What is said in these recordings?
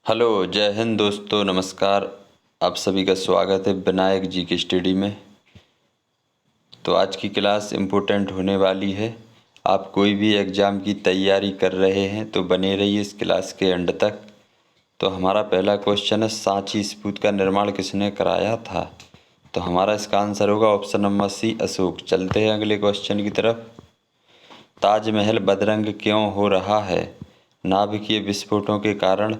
Hello, जय हिंद दोस्तों, नमस्कार। आप सभी का स्वागत है विनायक जी की स्टडी में। तो आज की क्लास इम्पोर्टेंट होने वाली है। आप कोई भी एग्ज़ाम की तैयारी कर रहे हैं तो बने रहिए इस क्लास के एंड तक। तो हमारा पहला क्वेश्चन है, सांची स्तूप का निर्माण किसने कराया था? तो हमारा इसका आंसर होगा ऑप्शन नंबर सी, अशोक। चलते हैं अगले क्वेश्चन की तरफ। ताजमहल बदरंग क्यों हो रहा है? नाभिकीय विस्फोटों के कारण,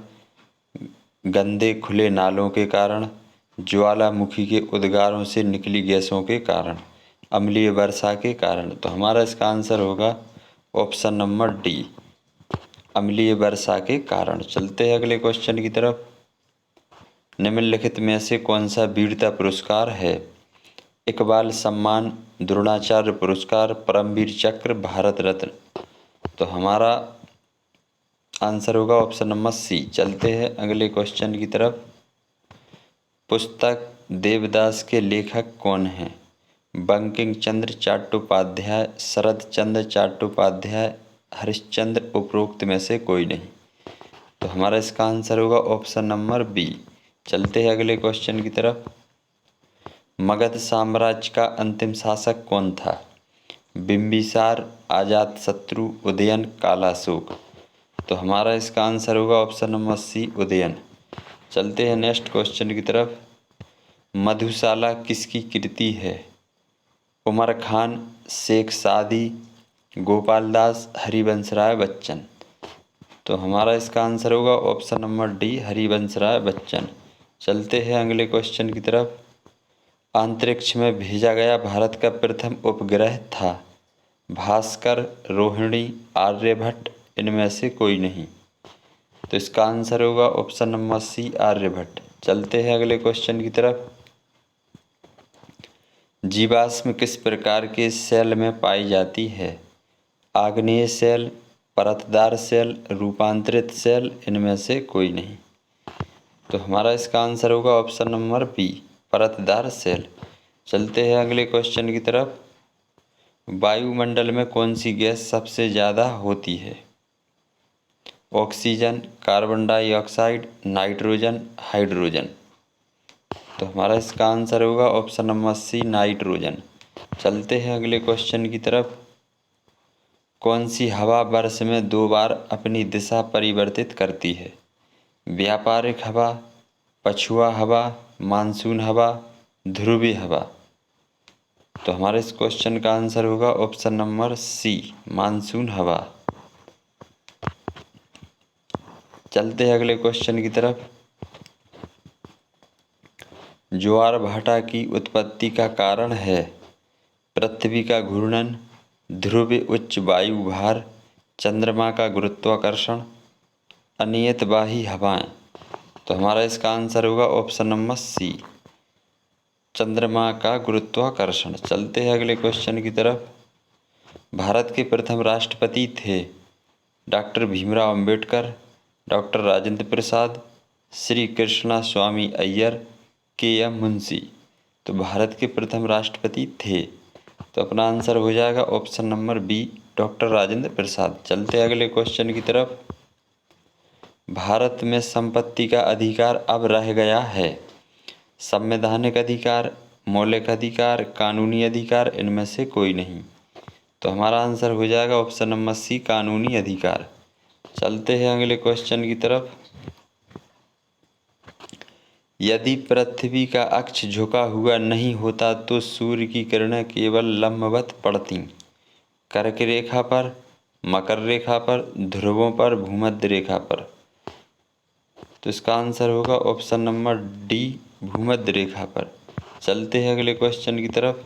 गंदे खुले नालों के कारण, ज्वालामुखी के उद्गारों से निकली गैसों के कारण, अम्लीय वर्षा के कारण। तो हमारा इसका आंसर होगा ऑप्शन नंबर डी, अम्लीय वर्षा के कारण। चलते हैं अगले क्वेश्चन की तरफ। निम्नलिखित में से कौन सा वीरता पुरस्कार है? इकबाल सम्मान, द्रोणाचार्य पुरस्कार, परमवीर चक्र, भारत रत्न। तो हमारा आंसर होगा ऑप्शन नंबर सी। चलते हैं अगले क्वेश्चन की तरफ। पुस्तक देवदास के लेखक कौन हैं? बंकिम चंद्र चट्टोपाध्याय, शरद चंद्र चट्टोपाध्याय, हरिश्चंद्र, उपरोक्त में से कोई नहीं। तो हमारा इसका आंसर होगा ऑप्शन नंबर बी। चलते हैं अगले क्वेश्चन की तरफ। मगध साम्राज्य का अंतिम शासक कौन था? बिंबिसार, अजातशत्रु, उदयन, कालाशोक। तो हमारा इसका आंसर होगा ऑप्शन नंबर सी, उदयन। चलते हैं नेक्स्ट क्वेश्चन की तरफ। मधुशाला किसकी कृति है? उमर खान, शेख सादी, गोपाल दास, हरिवंश राय बच्चन। तो हमारा इसका आंसर होगा option number D, Harivansh Rai Bachchan. चलते हैं अगले क्वेश्चन की तरफ। अंतरिक्ष में भेजा गया भारत का प्रथम उपग्रह था? भास्कर, रोहिणी, आर्यभट्ट, इनमें से कोई नहीं। तो इसका आंसर होगा ऑप्शन नंबर सी, आर्यभट्ट। चलते हैं अगले क्वेश्चन की तरफ। जीवाश्म किस प्रकार के सेल में पाई जाती है? आग्नेय सेल, परतदार सेल, रूपांतरित सेल, इनमें से कोई नहीं। तो हमारा इसका आंसर होगा ऑप्शन नंबर बी, परतदार सेल। चलते हैं अगले क्वेश्चन की तरफ। वायुमंडल में कौन सी गैस सबसे ज़्यादा होती है? Oxygen, carbon dioxide, nitrogen, hydrogen. तो हमारा इसका आंसर होगा ऑप्शन नंबर सी, नाइट्रोजन। चलते हैं अगले क्वेश्चन की तरफ। कौन सी हवा वर्ष में 2 बार अपनी दिशा परिवर्तित करती है? व्यापारिक हवा, पछुआ हवा, मानसून हवा, ध्रुवीय हवा। तो हमारे इस क्वेश्चन का आंसर होगा ऑप्शन नंबर सी, मानसून हवा। चलते हैं अगले क्वेश्चन की तरफ। ज्वार भाटा की उत्पत्ति का कारण है? पृथ्वी का घूर्णन, ध्रुवीय उच्च वायु भार, चंद्रमा का गुरुत्वाकर्षण, अनियतवाही हवाएं। तो हमारा इसका आंसर होगा ऑप्शन नंबर सी, चंद्रमा का गुरुत्वाकर्षण। चलते हैं अगले क्वेश्चन की तरफ। भारत के प्रथम राष्ट्रपति थे? डॉक्टर भीमराव अंबेडकर, डॉक्टर राजेंद्र प्रसाद, श्री कृष्णा स्वामी अय्यर, के एम मुंशी। तो भारत के प्रथम राष्ट्रपति थे। तो अपना आंसर हो जाएगा option number B, doctor Rajendra Prasad. चलते हैं अगले क्वेश्चन की तरफ। भारत में संपत्ति का अधिकार अब रह गया है? संवैधानिक अधिकार, मौलिक अधिकार, कानूनी अधिकार, इनमें से कोई नहीं। तो हमारा आंसर हो जाएगा ऑप्शन नंबर सी, कानूनी अधिकार। चलते हैं अगले क्वेश्चन की तरफ। यदि पृथ्वी का अक्ष झुका हुआ नहीं होता तो सूर्य की किरणें केवल लंबवत पड़ती? कर्क रेखा पर, मकर रेखा पर, ध्रुवों पर, भूमध्य रेखा पर। तो इसका आंसर होगा ऑप्शन नंबर डी, भूमध्य रेखा पर। चलते हैं अगले क्वेश्चन की तरफ।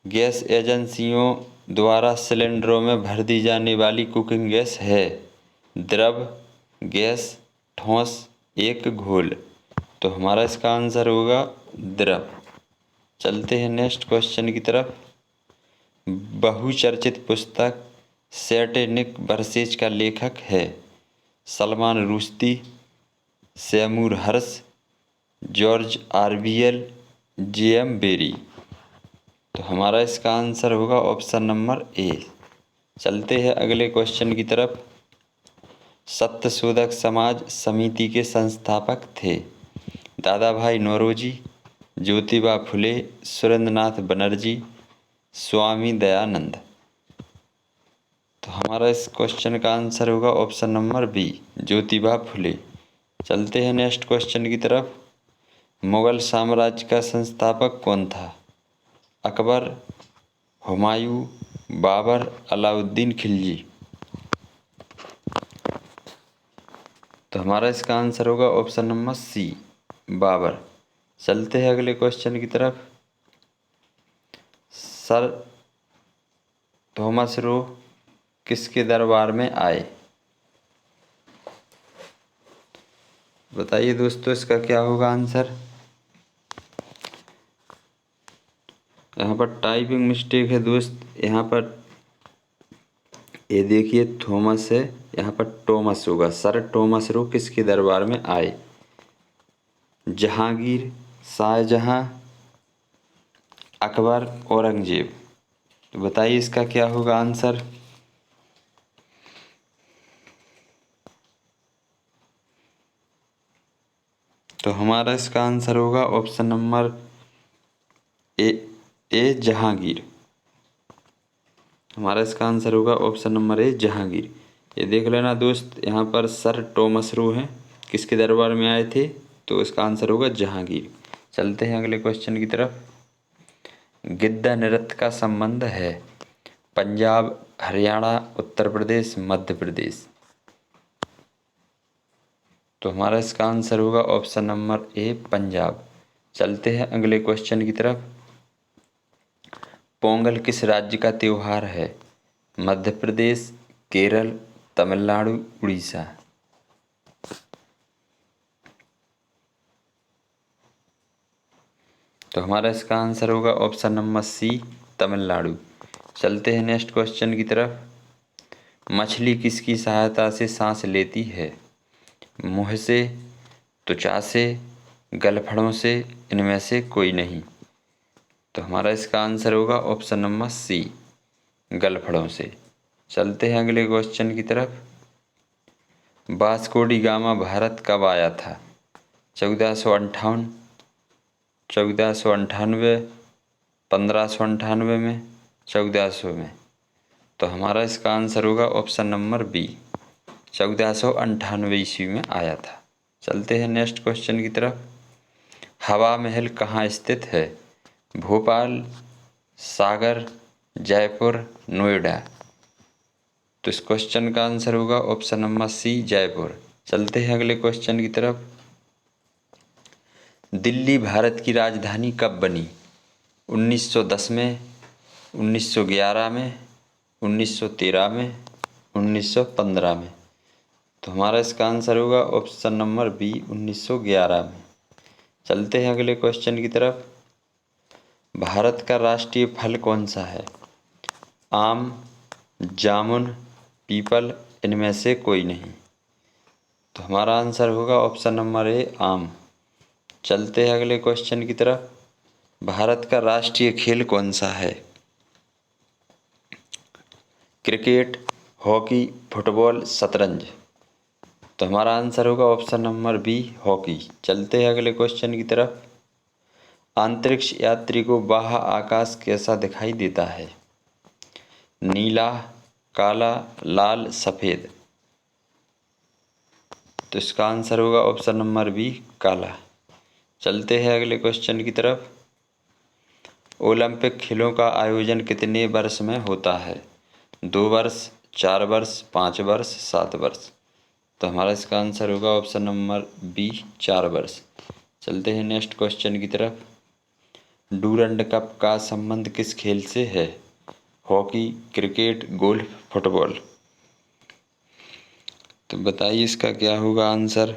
गैस एजेंसियों द्वारा सिलेंडरों में भर दी जाने वाली कुकिंग गैस है? द्रव, गैस, ठोस, एक घोल। तो हमारा इसका आंसर होगा द्रव। चलते हैं नेक्स्ट क्वेश्चन की तरफ। बहुचर्चित पुस्तक सैटेनिक वर्सेज का लेखक है? सलमान रुश्दी, सैमूर हर्ष, जॉर्ज आरबीएल, जे एम बेरी। तो हमारा इसका आंसर होगा ऑप्शन नंबर ए। चलते हैं अगले क्वेश्चन की तरफ। सत्यशोधक समाज समिति के संस्थापक थे? दादा भाई नौरोजी, ज्योतिबा फुले, सुरेंद्रनाथ बनर्जी, स्वामी दयानंद। तो हमारा इस क्वेश्चन का आंसर होगा option number B, Jyotiba Phule. चलते हैं नेक्स्ट क्वेश्चन की तरफ। मुगल साम्राज्य का संस्थापक कौन था? अकबर, हुमायूं, बाबर, अलाउद्दीन खिलजी। तो हमारा इसका आंसर होगा ऑप्शन नंबर सी, बाबर। चलते हैं अगले क्वेश्चन की तरफ। सर थॉमस रो किसके दरबार में आए? बताइए दोस्तों, इसका क्या होगा आंसर। यहाँ पर टाइपिंग मिस्टेक है दोस्त। यहाँ पर ये देखिए थॉमस है, यहाँ पर टॉमस होगा। सर टॉमस रो किसके दरबार में आए? जहांगीर, शाहजहां, अकबर, औरंगजेब। तो बताइए इसका क्या होगा आंसर। तो हमारा इसका आंसर होगा ऑप्शन नंबर ए जहांगीर। हमारा इसका आंसर होगा ऑप्शन नंबर ए जहांगीर। ये देख लेना दोस्त, यहाँ पर सर टॉमस रो हैं, किसके दरबार में आए थे? तो इसका आंसर होगा जहांगीर। चलते हैं अगले क्वेश्चन की तरफ। गिद्दा नृत्य का संबंध है पंजाब, हरियाणा, उत्तर प्रदेश, मध्य प्रदेश। तो हमारा इसका आंसर होगा ऑप्शन नंबर ए पंजाब। चलते हैं अगले क्वेश्चन की तरफ। पोंगल किस राज्य का त्योहार है? मध्य प्रदेश, केरल, तमिलनाडु, उड़ीसा। तो हमारा इसका आंसर होगा ऑप्शन नंबर सी, तमिलनाडु। चलते हैं नेक्स्ट क्वेश्चन की तरफ। मछली किसकी सहायता से सांस लेती है? मुंह से, त्वचा से, गलफड़ों से, इनमें से कोई नहीं। तो हमारा इसका आंसर होगा ऑप्शन नंबर सी, गलफड़ों से। चलते हैं अगले क्वेश्चन की तरफ। वास्को डी गामा भारत कब आया था? 1458, 1498, 1598 में, 1400 में। तो हमारा इसका आंसर होगा ऑप्शन नंबर बी, 1498 ईस्वी में आया था। चलते हैं नेक्स्ट क्वेश्चन की तरफ। हवा महल कहाँ स्थित है? भोपाल, सागर, जयपुर, नोएडा। तो इस क्वेश्चन का आंसर होगा ऑप्शन नंबर सी, जयपुर। चलते हैं अगले क्वेश्चन की तरफ। दिल्ली भारत की राजधानी कब बनी? 1910 में, 1911 में, 1913 में, 1915 में। तो हमारा इसका आंसर होगा ऑप्शन नंबर बी, 1911 में। चलते हैं अगले क्वेश्चन की तरफ। भारत का राष्ट्रीय फल कौन सा है? आम, जामुन, पीपल, इनमें से कोई नहीं। तो हमारा आंसर होगा ऑप्शन नंबर ए, आम। चलते हैं अगले क्वेश्चन की तरफ। भारत का राष्ट्रीय खेल कौन सा है? क्रिकेट, हॉकी, फुटबॉल, शतरंज। तो हमारा आंसर होगा ऑप्शन नंबर बी, हॉकी। चलते हैं अगले क्वेश्चन की तरफ। अंतरिक्ष यात्री को बाह्य आकाश कैसा दिखाई देता है? नीला, काला, लाल, सफ़ेद। तो इसका आंसर होगा ऑप्शन नंबर बी, काला। चलते हैं अगले क्वेश्चन की तरफ। ओलंपिक खेलों का आयोजन कितने वर्ष में होता है? 2 वर्ष, 4 वर्ष, 5 वर्ष, 7 वर्ष। तो हमारा इसका आंसर होगा ऑप्शन नंबर बी, 4 वर्ष। चलते हैं नेक्स्ट क्वेश्चन की तरफ। डूरंड कप का संबंध किस खेल से है? Hockey, cricket, golf, football. तो बताइए इसका क्या होगा आंसर।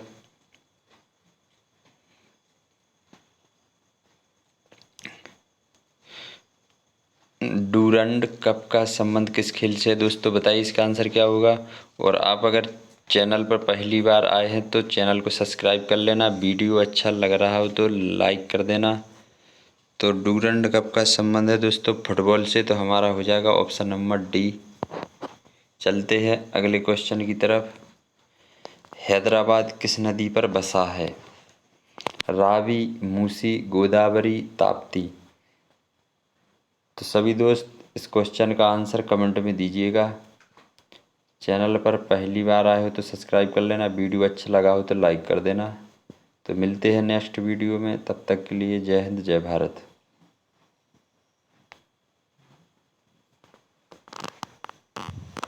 डूरंड कप का संबंध किस खेल से है दोस्तों? बताइए इसका आंसर क्या होगा। और आप अगर चैनल पर पहली बार आए हैं तो चैनल को सब्सक्राइब कर लेना। वीडियो अच्छा लग रहा हो तो लाइक कर देना। तो डूरंड कप का संबंध है दोस्तों फुटबॉल से। तो हमारा हो जाएगा ऑप्शन नंबर डी। चलते हैं अगले क्वेश्चन की तरफ। हैदराबाद किस नदी पर बसा है? रावी, मूसी, गोदावरी, ताप्ती। तो सभी दोस्त इस क्वेश्चन का आंसर कमेंट में दीजिएगा। चैनल पर पहली बार आए हो तो सब्सक्राइब कर लेना, वीडियो अच्छा लगा हो तो लाइक कर देना। तो मिलते हैं नेक्स्ट वीडियो में, तब तक के लिए जय हिंद जय भारत।